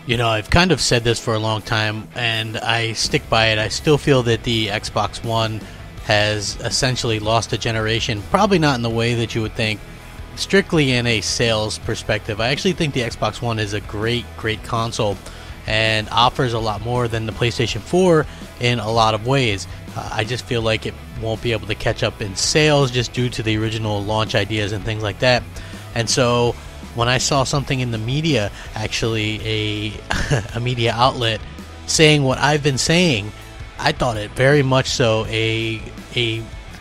You know, I've kind of said this for a long time, and I stick by it. I still feel that the Xbox One has essentially lost a generation, probably not in the way that you would think, strictly in a sales perspective. I actually think the Xbox One is a great console and offers a lot more than the PlayStation 4 in a lot of ways. I just feel like it won't be able to catch up in sales just due to the original launch ideas and things like that. And so when I saw something in the media, actually a media outlet, saying what I've been saying, I thought it very much so a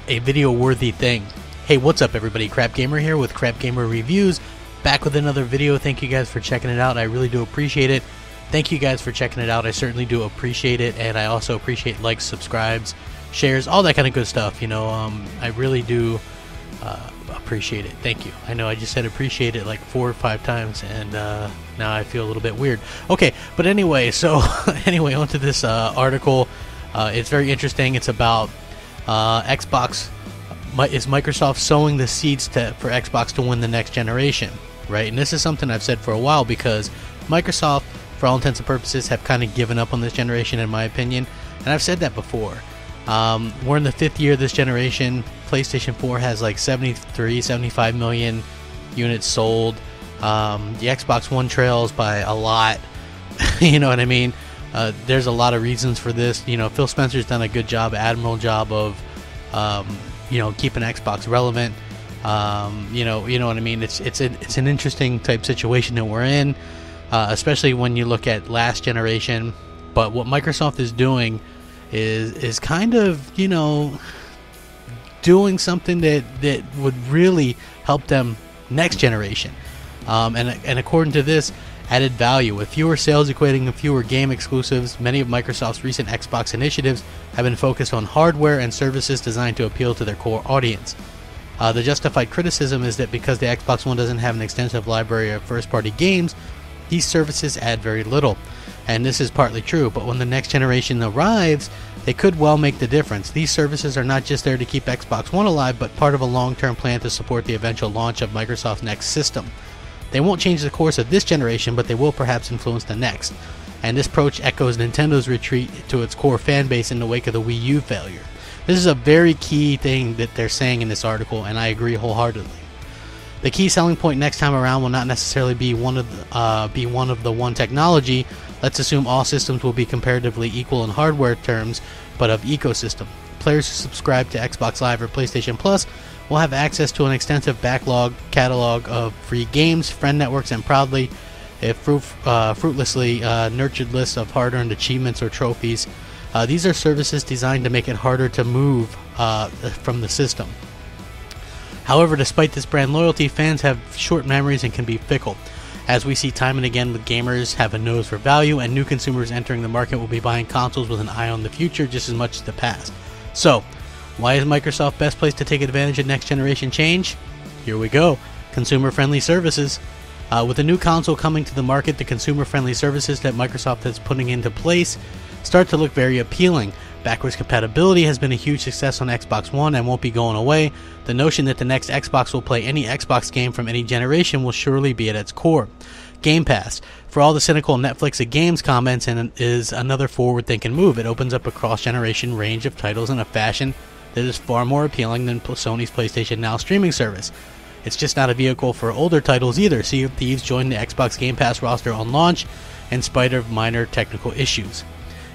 video worthy thing. Hey, what's up everybody? Crapgamer here with Crapgamer Reviews, back with another video. Thank you guys for checking it out. I really do appreciate it. Thank you guys for checking it out. I certainly do appreciate it, and I also appreciate likes, subscribes, shares, all that kind of good stuff. You know, I really do appreciate it. Thank you. I know I just said appreciate it like 4 or 5 times, and now I feel a little bit weird. Okay, but anyway, so anyway, onto this article. It's very interesting. It's about Xbox. Is Microsoft sowing the seeds for Xbox to win the next generation, right? And this is something I've said for a while, because Microsoft, for all intents and purposes, have kind of given up on this generation, in my opinion. And I've said that before. We're in the 5th year of this generation. PlayStation 4 has like 75 million units sold. The Xbox One trails by a lot. You know what I mean? There's a lot of reasons for this. You know, Phil Spencer's done a good job, admirable job of, you know, keeping Xbox relevant. You know what I mean? It's an interesting type situation that we're in, especially when you look at last generation. But what Microsoft is doing is kind of, you know, doing something that would really help them next generation. And according to this, added value. With fewer sales equating to fewer game exclusives, many of Microsoft's recent Xbox initiatives have been focused on hardware and services designed to appeal to their core audience. The justified criticism is that because the Xbox One doesn't have an extensive library of first-party games, these services add very little. And this is partly true, but when the next generation arrives, they could well make the difference. These services are not just there to keep Xbox One alive, but part of a long-term plan to support the eventual launch of Microsoft's next system. They won't change the course of this generation, but they will perhaps influence the next. And this approach echoes Nintendo's retreat to its core fan base in the wake of the Wii U failure. This is a very key thing that they're saying in this article, and I agree wholeheartedly. The key selling point next time around will not necessarily be one of the one technology. Let's assume all systems will be comparatively equal in hardware terms, but of ecosystem. Players who subscribe to Xbox Live or PlayStation Plus will have access to an extensive catalog of free games, friend networks, and proudly, if fruitlessly nurtured lists of hard-earned achievements or trophies. These are services designed to make it harder to move from the system. However, despite this brand loyalty, fans have short memories and can be fickle. As we see time and again, with gamers have a nose for value, and new consumers entering the market will be buying consoles with an eye on the future just as much as the past. So, why is Microsoft best placed to take advantage of next generation change? Here we go. Consumer-friendly services. With a new console coming to the market, the consumer-friendly services that Microsoft is putting into place start to look very appealing. Backwards compatibility has been a huge success on Xbox One and won't be going away. The notion that the next Xbox will play any Xbox game from any generation will surely be at its core. Game Pass. For all the cynical Netflix of games comments, and is another forward-thinking move. It opens up a cross-generation range of titles in a fashion that is far more appealing than Sony's PlayStation Now streaming service. It's just not a vehicle for older titles either. Sea of Thieves joined the Xbox Game Pass roster on launch in spite of minor technical issues.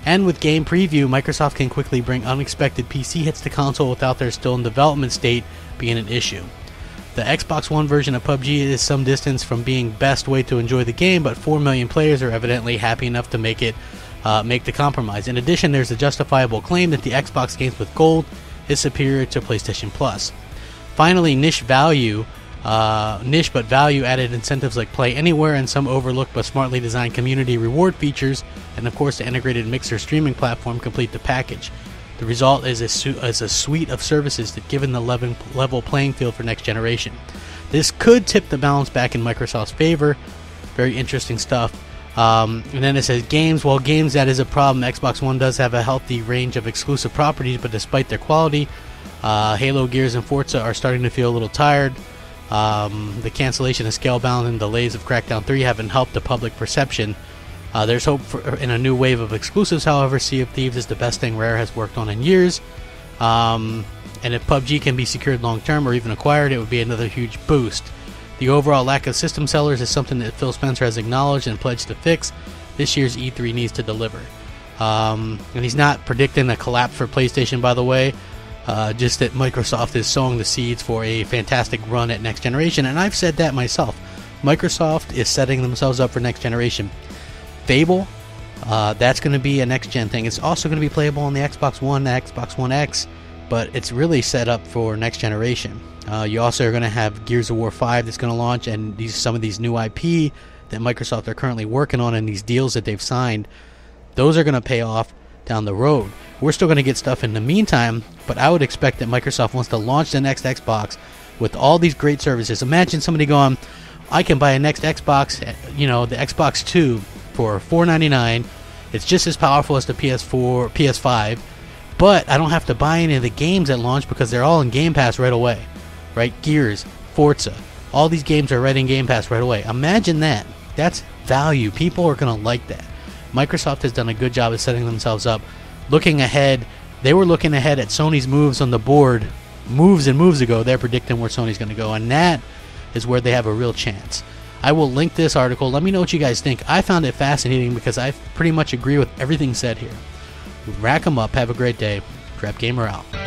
And with Game Preview, Microsoft can quickly bring unexpected PC hits to console without their still in development state being an issue. The Xbox One version of PUBG is some distance from being best way to enjoy the game, but 4 million players are evidently happy enough to make the compromise. In addition, there's a justifiable claim that the Xbox games with gold is superior to PlayStation Plus. Finally, niche but value added incentives like Play Anywhere and some overlooked but smartly designed community reward features, and of course the integrated Mixer streaming platform complete the package. The result is a suite of services that give the level playing field for next generation. This could tip the balance back in Microsoft's favor. Very interesting stuff. And then it says games. While games, that is a problem. Xbox One does have a healthy range of exclusive properties, but despite their quality, Halo, Gears, and Forza are starting to feel a little tired. The cancellation of Scalebound and delays of Crackdown 3 haven't helped the public perception. There's hope in a new wave of exclusives, however. Sea of Thieves is the best thing Rare has worked on in years. And if PUBG can be secured long term or even acquired, it would be another huge boost. The overall lack of system sellers is something that Phil Spencer has acknowledged and pledged to fix. This year's E3 needs to deliver. And he's not predicting a collapse for PlayStation, by the way. Just that Microsoft is sowing the seeds for a fantastic run at next generation. And I've said that myself. Microsoft is setting themselves up for next generation. Fable, that's going to be a next-gen thing. It's also going to be playable on the Xbox One, the Xbox One X, but it's really set up for next generation. You also are going to have Gears of War 5 that's going to launch, and some of these new IP that Microsoft are currently working on and these deals that they've signed, those are going to pay off down the road. We're still going to get stuff in the meantime, but I would expect that Microsoft wants to launch the next Xbox with all these great services. Imagine somebody going, I can buy a next Xbox, the Xbox 2 for $4.99. It's just as powerful as the PS4, PS5, but I don't have to buy any of the games at launch because they're all in Game Pass right away. Right? Gears, Forza, all these games are right in Game Pass right away. Imagine that. That's value. People are going to like that. Microsoft has done a good job of setting themselves up. Looking ahead, they were looking ahead at Sony's moves on the board moves and moves ago. They're predicting where Sony's going to go, and that is where they have a real chance. I will link this article. Let me know what you guys think. I found it fascinating because I pretty much agree with everything said here. Rack 'em up. Have a great day. Crapgamer out.